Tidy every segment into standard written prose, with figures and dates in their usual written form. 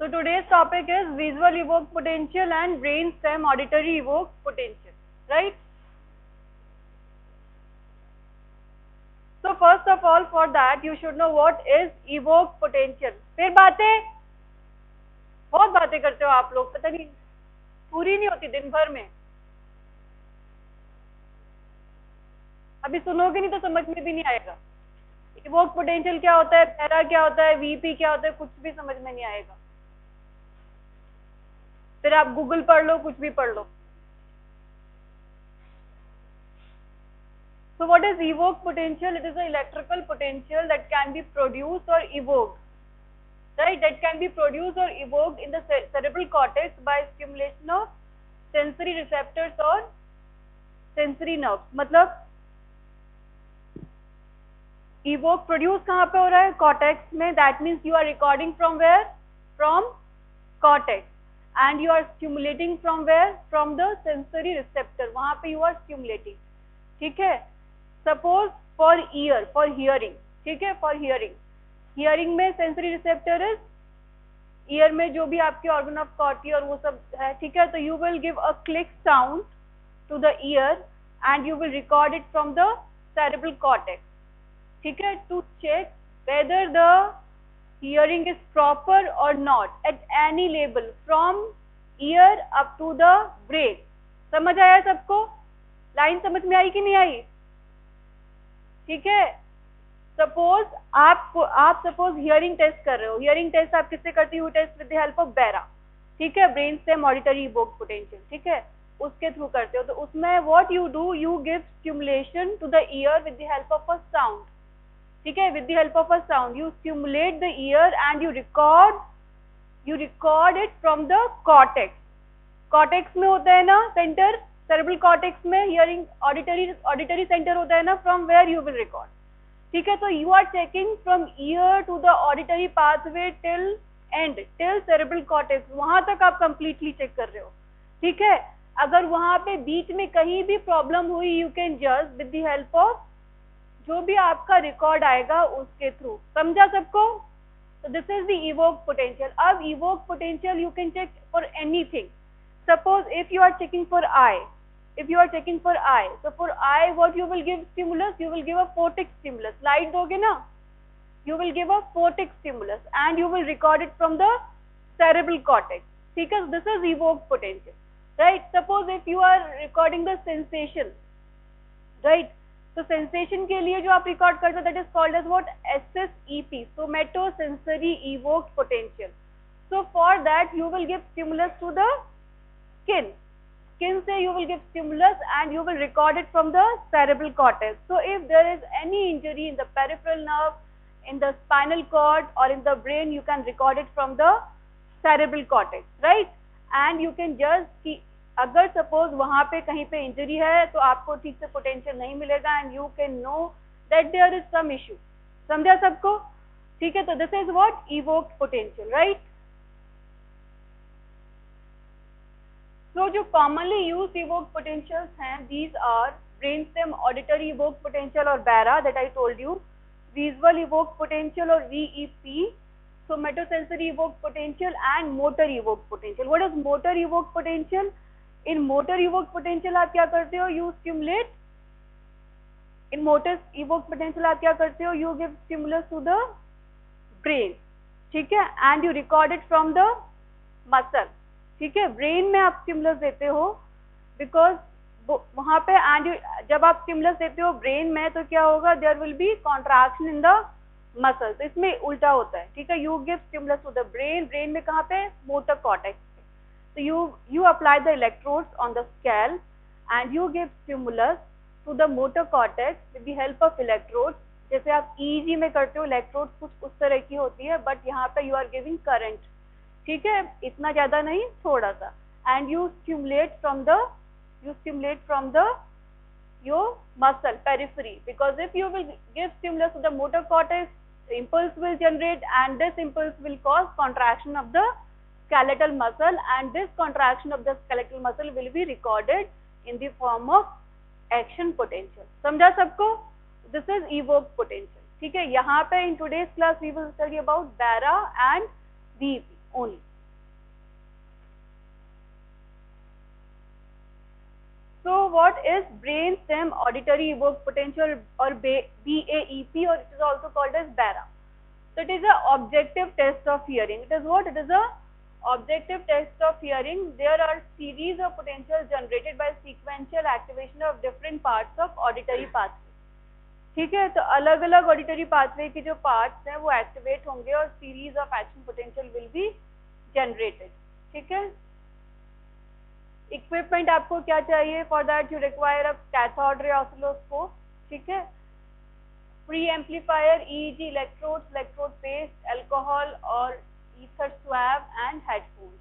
So today's topic is visual evoked potential and brain stem auditory evoked potential, right? So first of all, for that you should know what is evoked potential. फिर बहुत बातें करते हो आप लोग, पता नहीं पूरी नहीं होती दिन भर में. अभी सुनोगे नहीं तो समझ में भी नहीं आएगा. इवोक पोटेंशियल क्या होता है, पैरा क्या होता है, वीपी क्या होता है, कुछ भी समझ में नहीं आएगा. फिर आप गूगल पढ़ लो, कुछ भी पढ़ लो. So what is evoked potential? It is an electrical potential that can be produced or evoked, right? That can be produced or evoked in the cerebral cortex by stimulation of sensory receptors or sensory nerves. मतलब evoke produce कहाँ पे हो रहा है? Cortex में. That means you are recording from where? From cortex. And you are stimulating from where? From the sensory receptor. वहाँ पे you are stimulating. ठीक है? Suppose for ear, for hearing. ठीक है? For hearing. Hearing में sensory receptor is ear में जो भी आपके organ of corti और वो सब है. ठीक है? तो you will give a click sound to the ear and you will record it from the cerebral cortex. ठीक है? To check whether the hearing is proper or not at any level from ear up to the brain. समझ आया सबको? Line समझ में आई कि नहीं आई? ठीक है? सपोज आप सपोज हियरिंग टेस्ट कर रहे हो. हियरिंग टेस्ट आप किससे करती हो? Test with the help of BERA. ठीक है? Brain stem auditory evoked potential. ठीक है? उसके थ्रू करते हो. तो उसमें what you do, you give stimulation to the ear with the help of a sound. ठीक है? With the help of a sound you stimulate the ear and you record it from the cortex. Cortex में होता है ना centre, cerebral cortex में hearing auditory centre होता है ना, from where you will record. ठीक है? तो you are checking from ear to the auditory pathway till end, till cerebral cortex. वहां तक आप कंप्लीटली चेक कर रहे हो. ठीक है? अगर वहां पे बीच में कहीं भी प्रॉब्लम हुई, you can just with the help of जो भी आपका रिकॉर्ड आएगा उसके थ्रू. समझा सबको? तो this is the evoke potential. अब evoke potential you can check for anything. Suppose if you are checking for eye, so for eye what you will give stimulus? You will give a photic stimulus. Light दोगे ना? You will give a photic stimulus and you will record it from the cerebral cortex. ठीक है? This is evoked potential, right? Suppose if you are recording the sensation, right? तो sensation के लिए जो आप record करते हो that is called as what? SSEP, somatosensory evoked potential. So for that you will give stimulus to the skin say you will give stimulus and you will record it from the cerebral cortex. So if there is any injury in the peripheral nerve, in the spinal cord or in the brain, you can record it from the cerebral cortex, right? And you can just अगर suppose वहाँ पे कहीं पे injury है तो आपको ठीक से पोटेंशियल नहीं मिलेगा and you can know that there is some issue. समझा सबको? ठीक है? तो this is what evoked potential, right? तो जो कॉमनली यूज इवोक्ड पोटेंशियल्स हैं, these are brain stem auditory evoked potential और BERA that I told you, visual evoked potential और VEP, somatosensory evoked potential and motor evoked potential. What is motor evoked potential? In motor evoked potential आप क्या करते हो? You stimulate. In motor evoked potential आप क्या करते हो? You give stimulus to the brain. ठीक है? And you record it from the muscle. ठीक है? ब्रेन में आप स्टिमुलस देते हो बिकॉज वहां पे एंड जब आप स्टिमुलस देते हो ब्रेन में तो क्या होगा? There will be contraction in the muscle. तो इसमें उल्टा होता है. ठीक है? You give stimulus to the brain. Brain में कहाँ पे? Motor cortex. तो you apply the electrodes on the scalp and you give stimulus to the motor cortex with the help of electrodes. जैसे आप ईईजी में करते हो, इलेक्ट्रोड्स कुछ उस तरह की होती है, बट यहाँ पे यू आर गिविंग करंट. ठीक है? इतना ज्यादा नहीं, थोड़ा सा. And you stimulate from the your muscle periphery, because if you will give stimulus to the motor cortex, impulse will generate and this impulse will cause contraction of the skeletal muscle and this contraction of the skeletal muscle will be recorded in the form of action potential. समझा सबको? This is evoked potential. ठीक है? यहाँ पे in today's class we will study about BARA and VEP only. what is brainstem auditory evoked potential or BAEP, or it is also called as BARA. So it is a objective test of hearing. It is what? It is a objective test of hearing. There are series of potentials generated by sequential activation of different parts of auditory pathway. ठीक है, तो अलग अलग auditory pathway के जो parts हैं वो activate होंगे और series of action potential will be generated. ठीक है, इक्विपमेंट आपको क्या चाहिए? For that you require a cathode ray oscilloscope. ठीक है, pre amplifier, EEG electrodes, electrode paste, alcohol और ether swab and headphone.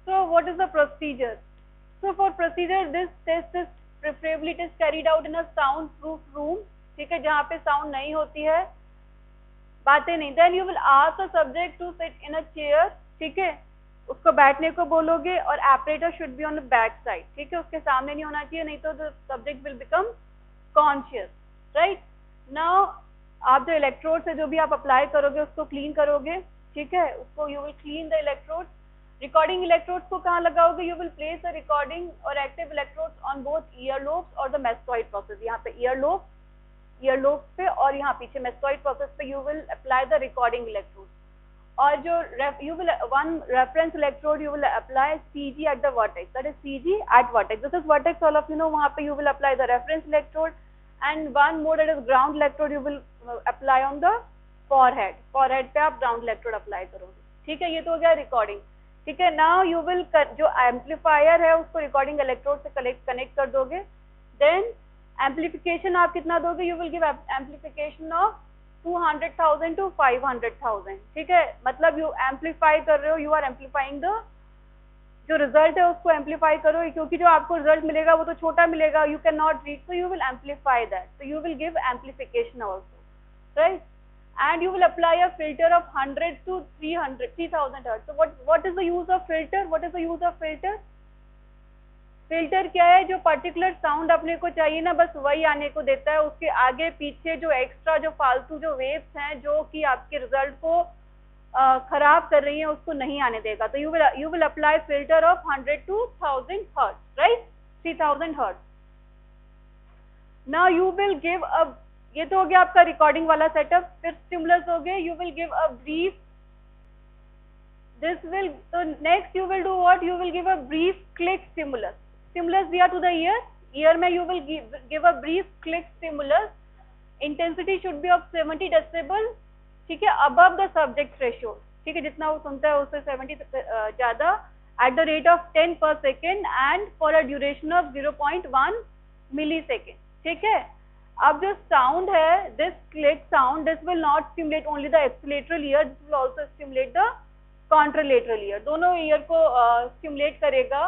So what is the procedure? So for procedure, this test is preferably it is carried out in a sound-proof room. ठीक है, जहाँ पे sound नहीं होती है, बातें नहीं. Then you will ask the subject to sit in a chair. ठीक है, उसको बैठने को बोलोगे और apparatus should be on the back side. ठीक है, उसके सामने नहीं होना चाहिए, नहीं तो the subject will become conscious. Right? Now आप जो इलेक्ट्रोड से जो भी आप अप्लाई करोगे उसको क्लीन करोगे. ठीक है, उसको you will clean the electrodes. Recording electrodes को कहाँ लगाओगे? You will place the recording और active electrodes on both ear lobes और द मेस्टॉइड प्रोसेस. यहाँ पे ईयर लोब पे और यहाँ पीछे मेस्टॉइड प्रोसेस पे you will apply the recording electrode. और जो you will one reference electrode you will apply CG at the vertex. That is CG at vertex. This is vertex, all of you know. वहाँ पे you will apply the reference electrode and one more that is ground electrode you will apply on the forehead. Forehead पे आप ground electrode apply करोगे. ठीक है, ये तो हो गया रिकॉर्डिंग. ठीक है, नाउ यू विल जो एम्पलीफायर है उसको रिकॉर्डिंग इलेक्ट्रोड से कनेक्ट कर दोगे. देन एम्पलीफिकेशन आप कितना दोगे? You will give amplification of 200,000 to 500,000. ठीक है, मतलब यू एम्पलीफाई कर रहे हो, यू आर एम्पलीफाइंग द जो रिजल्ट है उसको एम्पलीफाई करो, क्योंकि जो आपको रिजल्ट मिलेगा वो तो छोटा मिलेगा, you can not read, so you will amplify that. So you will give amplification also. Right? And you will apply a filter of 100 to 3,000 hertz. So what is the use of filter? What is the use of filter? Filter क्या है? जो particular sound अपने को चाहिए ना, बस वही आने को देता है. उसके आगे पीछे जो एक्स्ट्रा जो फालतू जो वेव्स हैं जो कि आपके रिजल्ट को खराब कर रही हैं उसको नहीं आने देगा. तो you will apply filter of 100 to 1000 hertz, right? 3000 hertz. Now you will give a, ये तो हो गया आपका रिकॉर्डिंग वाला सेटअप. फिर स्टिमुलस हो गए. You will give a brief. This will, तो next you will do what? You will give a brief click stimulus. Stimulus दिया टू द ईयर में you will give a brief click stimulus. Intensity should be of 70 decibel. ठीक है, above the subject threshold. ठीक है, जितना वो सुनता है उससे 70 ज्यादा. At the rate of 10 per second and for a duration of 0.1 millisecond. ठीक है, अब जो साउंड है, this click sound, this will not stimulate only the ipsilateral ear, this will also stimulate the contralateral ear. दोनों ear को stimulate करेगा,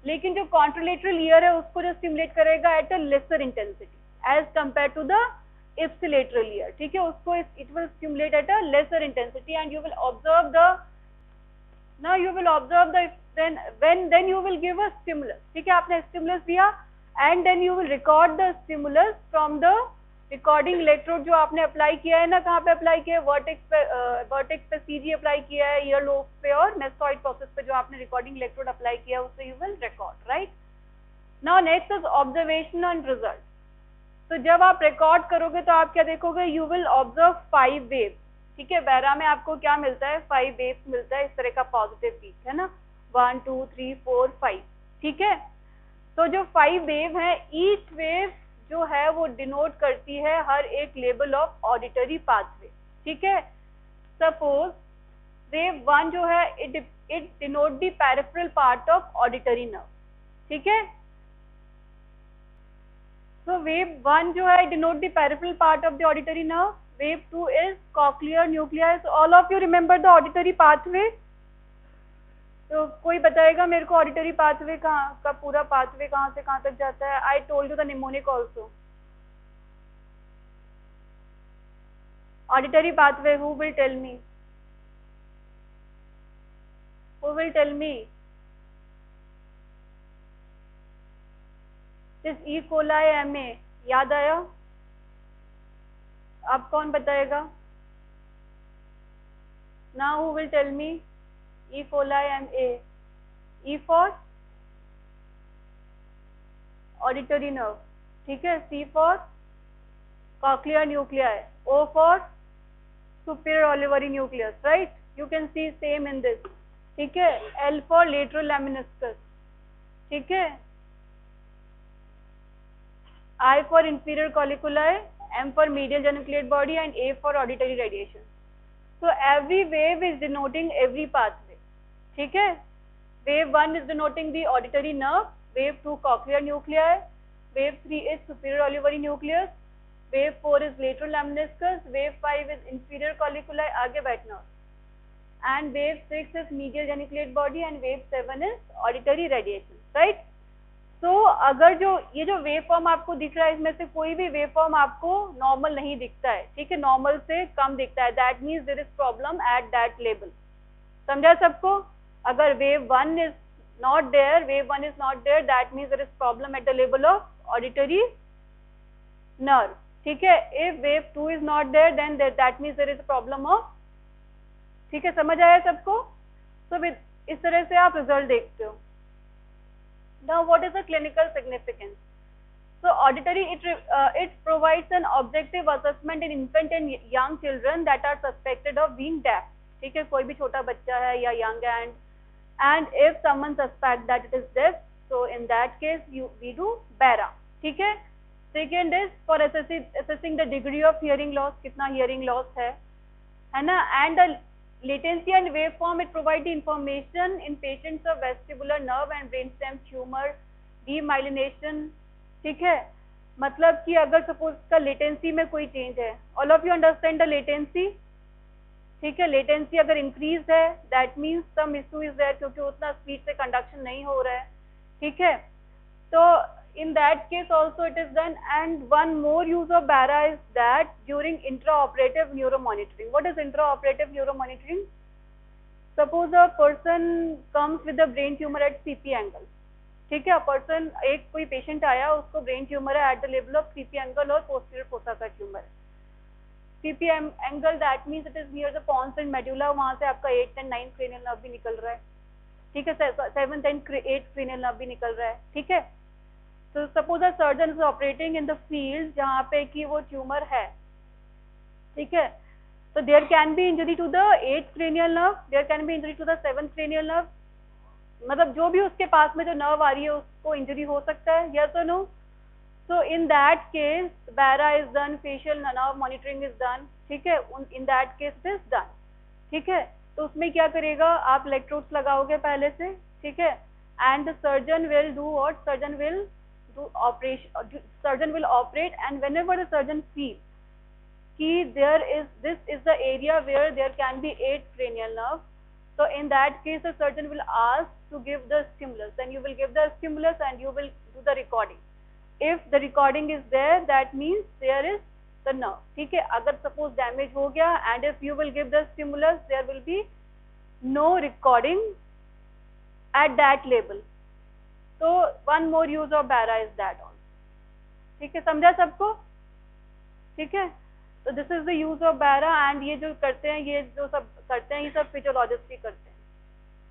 लेकिन जो कॉन्ट्रालेटरल ईयर है उसको जो स्टिमुलेट करेगा at a lesser intensity as compare to the ipsilateral ear. ठीक है, उसको it will stimulate at a lesser intensity and you will observe the, now you will observe the, then you will give a stimulus. ठीक है, आपने stimulus दिया and then you will record the stimulus from the recording electrode जो आपने apply किया है ना. कहाँ पे अप्लाई किया है? वर्टेक्स पे CG अप्लाई किया है, ईयर लोब पे और मेस्टॉइड प्रोसेस पे जो आपने रिकॉर्डिंग इलेक्ट्रोड अप्लाई किया है उससे you will record. Right? Now next is observation and result. तो जब आप रिकॉर्ड करोगे तो आप क्या देखोगे? You will observe 5 waves. ठीक है, बैरा में आपको क्या मिलता है? 5 वेव्स मिलता है, इस तरह का पॉजिटिव पीक है ना, 1 2 3 4 5. ठीक है, तो जो 5 वेव है, ईच वेव जो है वो डिनोट करती है हर एक लेवल ऑफ ऑडिटरी पाथवे. ठीक है, सपोज वेव 1 जो है it denote the peripheral part of auditory nerve. ठीक है, so wave 1 जो है denote the peripheral part of the auditory nerve. Wave 2 is cochlear nuclei. So all of you remember the auditory pathway. तो कोई बताएगा मेरे को ऑडिटरी पाथवे कहाँ का पूरा पाथवे कहाँ से कहाँ तक जाता है? I told you the mnemonic also. Auditory pathway, who will tell me? Who will tell me? इस E. coli MA याद आया? अब कौन बताएगा? Now who will tell me? E foli and A. E for auditory nerve, ठीक है. C for cochlear nuclei. O for superior olivary nucleus, right? You can see same in this, ठीक है. L for lateral lemniscus, ठीक है. I for inferior colliculi, M for medial geniculate body, and A for auditory radiation. So every wave is denoting every pathway, ठीक है. Wave 1 is denoting the auditory nerve, wave 2 cochlear nuclei, wave 3 is superior olivary nucleus, wave 4 is lateral lemniscus, wave 5 is inferior colliculi, आगे बैठना, and wave 6 is medial geniculate body, and wave 7 is auditory radiation, right? तो अगर जो ये जो wave form आपको दिख रहा है इसमें से कोई भी वेव फॉर्म आपको नॉर्मल नहीं दिखता है, ठीक है, नॉर्मल से कम दिखता है, that means there is problem at that level. समझा सबको? अगर wave 1 is not there, wave 1 is not there, that means there is problem at the level of auditory nerve, ठीक है. If wave 2 is not there, then that means there is a problem of, ठीक है. समझ आया सबको? तो इस तरह से आप रिजल्ट देखते हो. Now, what is the clinical significance? So, auditory, it provides an objective assessment in infant and young children that are suspected of being deaf. ठीक है, कोई भी छोटा बच्चा है या young, and if someone suspect that it is deaf, so in that case we do BARA. ठीक है. Second is for assessing the degree of hearing loss, कितना hearing loss है ना, and the latency and waveform, it provide the information in patients of vestibular nerve and brainstem tumor, demyelination, ठीक है. मतलब कि अगर सपोज का लेटेंसी में कोई चेंज है, all of you understand the latency, ठीक है. लेटेंसी अगर इंक्रीज है, that means some issue is there, क्योंकि उतना स्पीड से कंडक्शन नहीं हो रहा है, ठीक है. तो in that case also it is done. And one more use of BARA is that during intraoperative neuromonitoring. What is intraoperative neuromonitoring? Suppose a person comes with a brain tumor at CP angle, ठीक है. Person, एक कोई patient आया, उसको brain tumour है at the level of CP angle और posterior fossa का tumour है. CP angle that means it is near the pons and medulla, वहां से आपका 8th and 9th cranial nerve भी निकल रहा है, ठीक है. 7th and 8th cranial nerve भी निकल रहा है, ठीक है. So suppose a surgeon is operating in the field जहाँ पे कि वो ट्यूमर है, ठीक है. So there can be injury to the 8th cranial nerve, there can be injury to the 7th cranial nerve. मतलब जो भी उसके पास में जो नर्व आ रही है उसको इंजरी हो सकता है, yes or no? So in that case BARA is done, facial nerve monitoring is done, ठीक है. In that case it is done, ठीक है. तो उसमें क्या करेगा, आप इलेक्ट्रोड्स लगाओगे पहले से, ठीक है. And the surgeon will do what? Surgeon will operate, and whenever the surgeon feels कि this is the area where there can be 8 cranial nerve, so in that case the surgeon will ask to give the stimulus, then you will give the stimulus and you will do the recording. If the recording is there, that means there is the nerve, ठीक है. अगर suppose damage हो गया and if you will give the stimulus, there will be no recording at that level. तो one more use of BARA is that also, ठीक है. समझा सबको? ठीक है. तो this is the use of BARA, and ये जो करते हैं, ये जो सब करते हैं, ये सब फिजियोलॉजिस्ट ही करते हैं.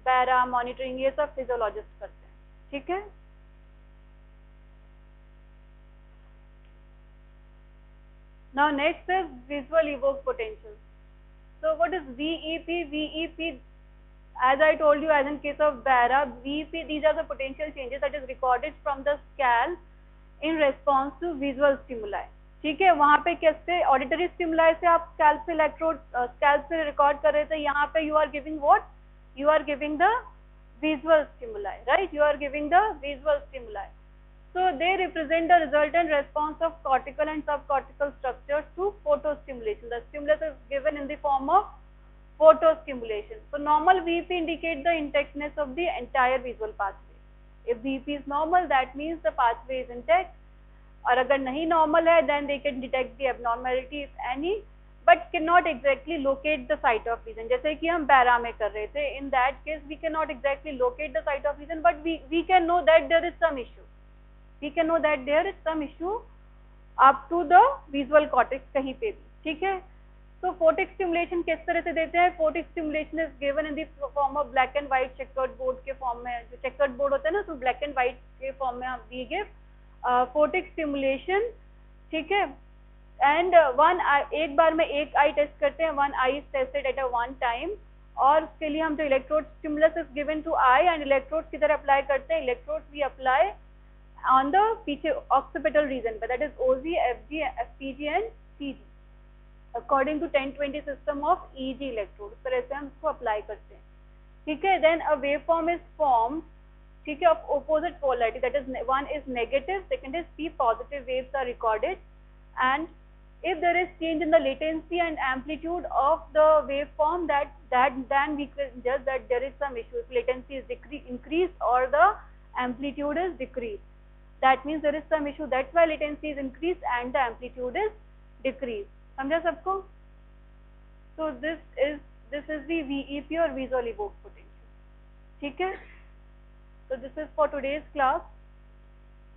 BARA मॉनिटरिंग ये सब फिजियोलॉजिस्ट करते हैं, ठीक है. Now next is visual evoked potential. So what is VEP? VEP, as I told you, as in case of BARA, VEP, these are the potential changes that is recorded from the scalp in response to visual stimuli, ठीक है. वहां पे कैसे auditory stimuli से आप scalp से electrode scalp से record कर रहे थे, यहाँ पे you are giving what? You are giving the visual stimuli, right? You are giving the visual stimuli. So they represent the resultant response of cortical and subcortical structures to photostimulation. The stimulus is given in the form of photostimulation. So normal VEP indicate the intactness of the entire visual pathway. If VEP is normal, that means the pathway is intact. और अगर नहीं normal है, then they can detect the abnormality if any, but cannot exactly locate the site of lesion. जैसे कि हम BARA में कर रहे थे. In that case, we cannot exactly locate the site of lesion, but we can know that there is some issue. We can know that there is some issue up to the visual cortex कहीं पे भी, ठीक है. तो photic stimulation किस तरह से देते हैं? Photic stimulation is given in the form of black and white checkered board के फॉर्म में, जो चेकर्ड बोर्ड होता है ना, तो ब्लैक एंड व्हाइट के फॉर्म में हम वी गिव फोटिक स्टिमुलेशन, ठीक है। एंड एक बार में एक आई टेस्ट करते हैं, one eye is tested at a one time, और उसके लिए हम जो electrode stimulus is given to eye and electrode किधर अप्लाई करते हैं? Electrode we apply on the पीछे ऑक्सीपिटल रीजन पे, that is Oz, Fz, Fpz and Cz, according to 1020 system of EEG electrode. इस तरह से हम इसको अप्लाई करते हैं, ठीक है। Then a wave form is form, ठीक है, of opposite polarity, that is one is negative, second is P positive waves are recorded, and if there is change in the latency and amplitude of the waveform, then we can judge that there is some issue. If latency is increased or the amplitude is decreased, that means there is some issue, that's why latency is increased and the amplitude is decreased. समझा सबको? So this is the VEP or visual evoked potential, ठीक है। So this is for today's class.